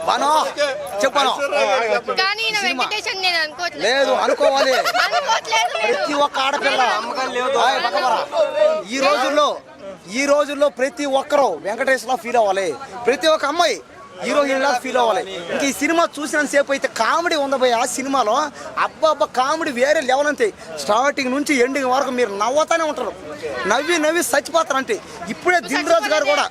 బాను చెప్పాను లేదు అనుకోవాలి. ప్రతి ఒక్క ఆడపిల్ల ఈ రోజుల్లో ప్రతి ఒక్కరు వెంకటేశ్వరలా ఫీల్ అవ్వాలి. ప్రతి ఒక్క అమ్మాయి హీరోయిన్లా ఫీల్ అవ్వాలి. ఇంక ఈ సినిమా చూసినంతసేపు అయితే కామెడీ ఉండబోయే ఆ సినిమాలో అబ్బా కామెడీ వేరే లెవెల్ అంతే. స్టార్టింగ్ నుంచి ఎండింగ్ వరకు మీరు నవ్వుతానే ఉంటారు, నవ్వి చచ్చిపోతారు. అంటే ఇప్పుడే దిల్ రాజు గారు కూడా,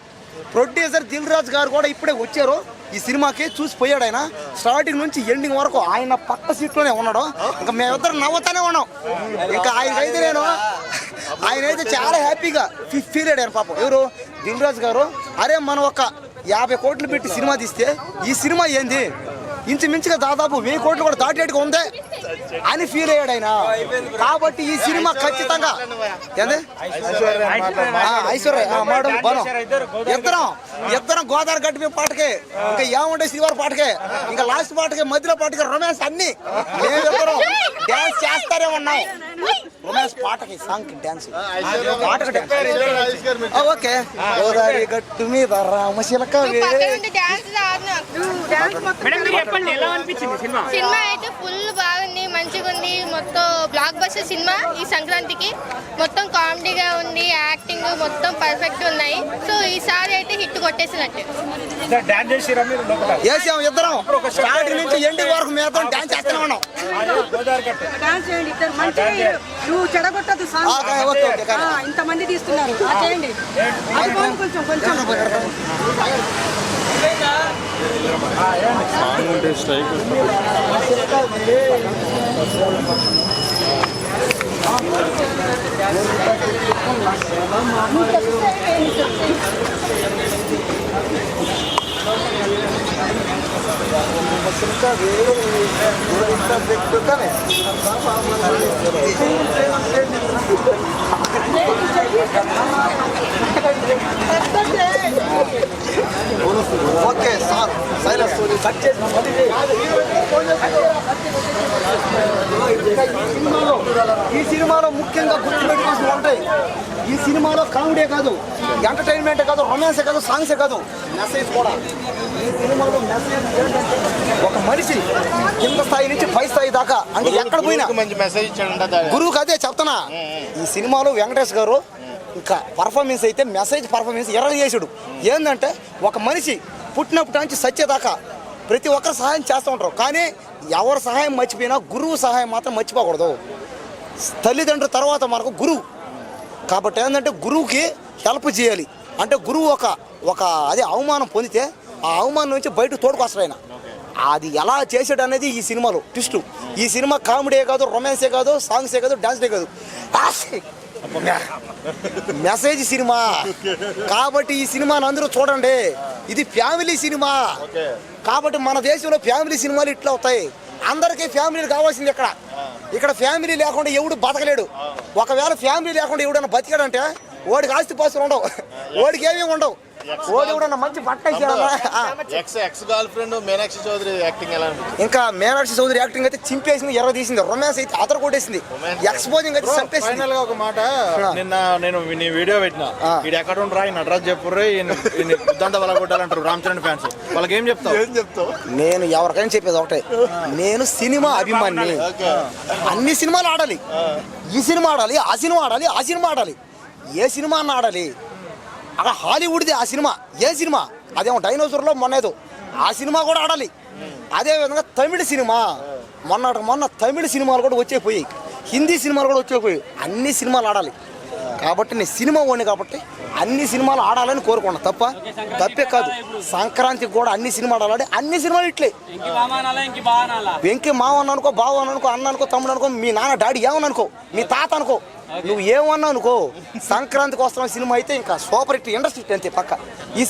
ప్రొడ్యూసర్ దిల్ రాజు గారు కూడా ఇప్పుడే వచ్చారు ఈ సినిమాకి, చూసిపోయాడు. ఆయన స్టార్టింగ్ నుంచి ఎండింగ్ వరకు ఆయన పక్క సీట్లోనే ఉన్నాడు. ఇంకా మేమిద్దరు నవ్వుతానే ఉన్నాం. ఇంకా ఆయనైతే చాలా హ్యాపీగా ఫీల్ అయ్యారు పాపం. ఎవరు? దిల్ రాజు గారు. అరే మనం ఒక 50 కోట్లు పెట్టి సినిమా తీస్తే ఈ సినిమా ఏంది ఇంచుమించుగా దాదాపు 1000 కోట్లు కూడా దాటేట్టుగా ఉంది అని ఫీల్ అయ్యాడు ఆయన. కాబట్టి ఈ సినిమా ఖచ్చితంగా ఐశ్వర్య ఇద్దరం గోదావరి గట్టి పాటకే, ఇంకా ఏముండే శ్రీవారి పాటకే, ఇంకా లాస్ట్ పాటకే, మధ్యలో పాటకే రొమాన్స్ అన్ని మేమిద్దరం డాన్స్ చేస్తారే ఉన్నాం. రొమాన్స్ పాటకి సాంగ్ డాన్స్ ఓకే. గోదావరి గట్టు మీద రామశిలక సినిమా అయితే ఫుల్ బాగుంది, మంచిగా ఉంది. మొత్తం బ్లాక్ బస్టర్ సినిమా ఈ సంక్రాంతికి. మొత్తం కామెడీగా ఉంది, యాక్టింగ్ మొత్తం పర్ఫెక్ట్ ఉన్నాయి. సో ఈసారి అయితే హిట్ కొట్టేసినట్టు. ఇద్దరం స్టార్టింగ్ నుంచి ఎండింగ్ వరకు మేము డాన్స్ చేస్తూనే ఉన్నాం. ఇంతమంది తీస్తున్నారు కొంచెం ఓకే సార్ ఈ సినిమాలో ముఖ్యంగా గుర్తుపెట్టుకోవాల్సి ఉంటాయి. ఈ సినిమాలో కామెడీ కాదు, ఎంటర్టైన్మెంటే కాదు, రొమాన్సే కాదు, సాంగ్సే కాదు, మెసేజ్ కూడా. ఈ సినిమాలో మెసేజ్ ఏంటంటే ఒక మనిషి కింద స్థాయి నుంచి పై స్థాయి దాకా అంటే ఎక్కడ పోయినా గురువుకి అదే చెప్తున్నా. ఈ సినిమాలో వెంకటేష్ గారు ఇంకా పర్ఫార్మెన్స్ అయితే మెసేజ్ పర్ఫార్మెన్స్ ఎర్ర చేసాడు. ఏంటంటే ఒక మనిషి పుట్టినప్పటి నుంచి సచ్చేదాకా ప్రతి ఒక్కరు సహాయం చేస్తూ ఉంటారు. కానీ ఎవరు సహాయం మర్చిపోయినా గురువు సహాయం మాత్రం మర్చిపోకూడదు. తల్లిదండ్రుల తర్వాత మనకు గురువు. కాబట్టి ఏంటంటే గురువుకి హెల్ప్ చేయాలి. అంటే గురువు ఒక అదే అవమానం పొందితే ఆ అవమానం నుంచి బయటకు తోడుకొస్తాడు ఆయన. అది ఎలా చేసాడు అనేది ఈ సినిమాలో ట్విస్ట్. ఈ సినిమా కామెడీయే కాదు, రొమాన్సే కాదు, సాంగ్సే కాదు, డాన్సే కాదు, మెసేజ్ సినిమా. కాబట్టి ఈ సినిమాను అందరూ చూడండి. ఇది ఫ్యామిలీ సినిమా. కాబట్టి మన దేశంలో ఫ్యామిలీ సినిమాలు ఇట్లా అవుతాయి. అందరికీ ఫ్యామిలీలు కావాల్సింది. ఇక్కడ ఫ్యామిలీ లేకుండా ఎవడు బతకలేడు. ఒకవేళ ఫ్యామిలీ లేకుండా ఎవడన్నా బతికాడంటే వాడికి ఆస్తి పాస్తులు ఉండవు, వాడికి ఏమేమి ఉండవు. మంచి బట్ట ఇంకా మీనాక్షి చౌదరి యాక్టింగ్ అయితే చింపేసింది, ఎర్ర తీసింది. రొమాన్స్ అయితే అదర కొట్టేసింది, ఎక్స్పోజింగ్ అయితే చంపేసింది. ఒక మాట, నిన్న నేను నీ వీడియో పెట్టినా, ఇది ఎక్కడ ఉండరా ఈ నటరాజ్ చెప్పుర్రే ఉద్దంత వల్ల కొట్టాలంటారు రామచరణ్ ఫ్యాన్స్. వాళ్ళకి ఏం చెప్తావు? నేను ఎవరికైనా చెప్పేది ఒకటే, నేను సినిమా అభిమాని. అన్ని సినిమాలు ఆడాలి. ఈ సినిమా ఆడాలి, ఆ సినిమా ఆడాలి, ఆ సినిమా ఆడాలి, ఏ సినిమా అన్న ఆడాలి. అక్కడ హాలీవుడ్ది ఆ సినిమా, ఏ సినిమా అదేమో డైనోసార్లో మొన్నేదో ఆ సినిమా కూడా ఆడాలి. అదేవిధంగా తమిళ సినిమా మొన్న తమిళ సినిమాలు కూడా వచ్చేపోయాయి, హిందీ సినిమాలు కూడా వచ్చేపోయాయి. అన్ని సినిమాలు ఆడాలి. కాబట్టి నేను సినిమా ఓని కాబట్టి అన్ని సినిమాలు ఆడాలని కోరుకున్నా. తప్పే కాదు. సంక్రాంతికి కూడా అన్ని సినిమాలు ఆడాలి. అన్ని సినిమాలు ఇట్లే. వెంకీ మావ అనుకో, బావ అనుకో, అన్న అనుకో, తమ్ముడు అనుకో, మీ నాన్న డాడీ ఏమని అనుకో, మీ తాత అనుకో, నువ్వు ఏమన్నా అనుకో, సంక్రాంతికి వస్తున్న సినిమా అయితే ఇంకా సూపర్ హిట్, ఇండస్ట్రీ అంతే పక్క. ఈ